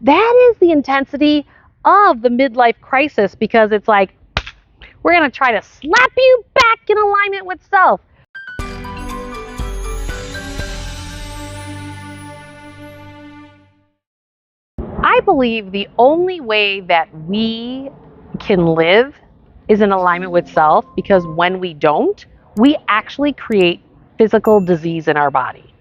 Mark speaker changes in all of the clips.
Speaker 1: That is the intensity of the midlife crisis, because it's like, we're going to try to slap you back in alignment with self. I believe the only way that we can live is in alignment with self, because when we don't, we actually create physical disease in our body.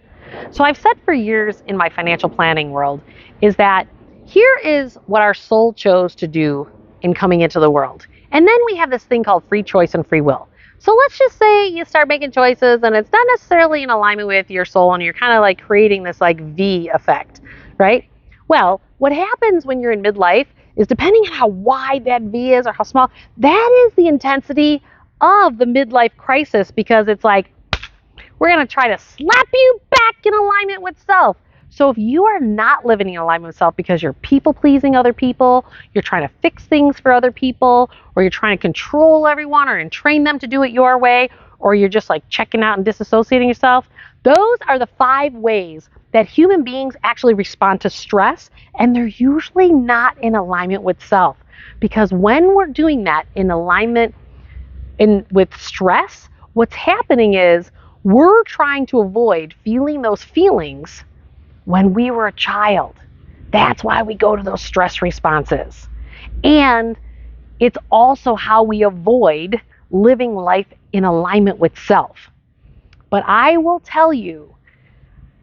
Speaker 1: So I've said for years in my financial planning world is that here is what our soul chose to do in coming into the world. And then we have this thing called free choice and free will. So let's just say you start making choices and it's not necessarily in alignment with your soul, and you're kind of like creating this like V effect, right? Well, what happens when you're in midlife is, depending on how wide that V is or how small, that is the intensity of the midlife crisis, because it's like, we're going to try to slap you back in alignment with self. So if you are not living in alignment with self because you're people pleasing other people, you're trying to fix things for other people, or you're trying to control everyone or train them to do it your way, or you're just like checking out and disassociating yourself, those are the 5 ways that human beings actually respond to stress, and they're usually not in alignment with self. Because when we're doing that in alignment with stress, what's happening is we're trying to avoid feeling those feelings when we were a child. That's why we go to those stress responses. And it's also how we avoid living life in alignment with self. But I will tell you,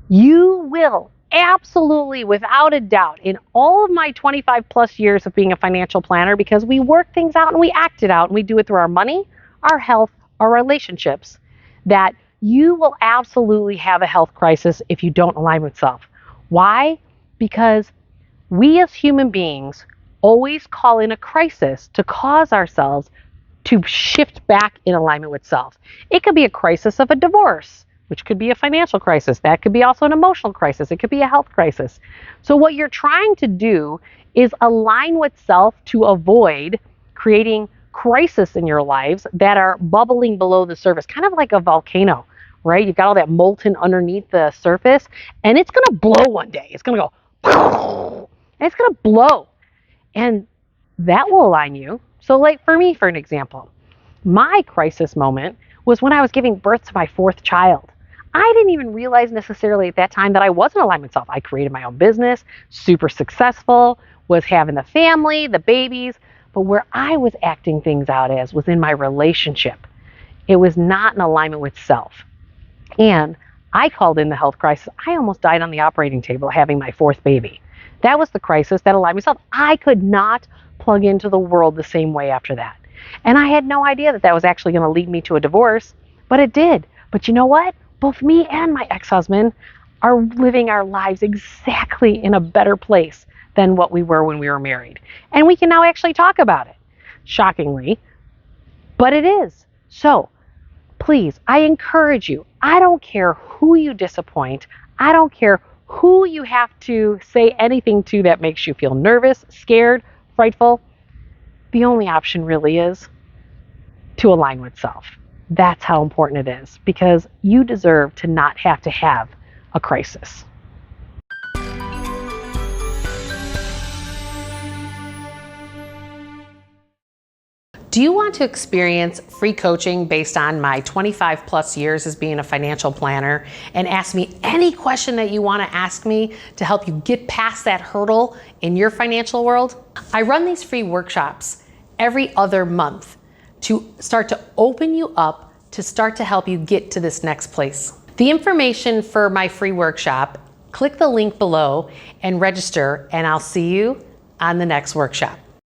Speaker 1: you will absolutely, without a doubt, in all of my 25 plus years of being a financial planner, because we work things out and we act it out and we do it through our money, our health, our relationships, that you will absolutely have a health crisis if you don't align with self. Why? Because we as human beings always call in a crisis to cause ourselves to shift back in alignment with self. It could be a crisis of a divorce, which could be a financial crisis. That could be also an emotional crisis. It could be a health crisis. So what you're trying to do is align with self to avoid creating crisis in your lives that are bubbling below the surface, kind of like a volcano, right? You've got all that molten underneath the surface, and it's going to blow one day. It's going to go, and it's going to blow, and that will align you. So like for me, for an example, my crisis moment was when I was giving birth to my 4th child. I didn't even realize necessarily at that time that I wasn't aligned with self. I created my own business, super successful, was having the family, the babies, but where I was acting things out as was in my relationship. It was not in alignment with self. And I called in the health crisis. I almost died on the operating table having my 4th baby. That was the crisis that aligned myself. I could not plug into the world the same way after that. And I had no idea that that was actually going to lead me to a divorce, but it did. But you know what? Both me and my ex-husband are living our lives exactly in a better place than what we were when we were married. And we can now actually talk about it, shockingly, but it is. So please, I encourage you, I don't care who you disappoint. I don't care who you have to say anything to that makes you feel nervous, scared, frightful. The only option really is to align with self. That's how important it is, because you deserve to not have to have a crisis.
Speaker 2: Do you want to experience free coaching based on my 25 plus years as being a financial planner, and ask me any question that you want to ask me to help you get past that hurdle in your financial world? I run these free workshops every other month to start to open you up, to start to help you get to this next place. The information for my free workshop, click the link below and register, and I'll see you on the next workshop.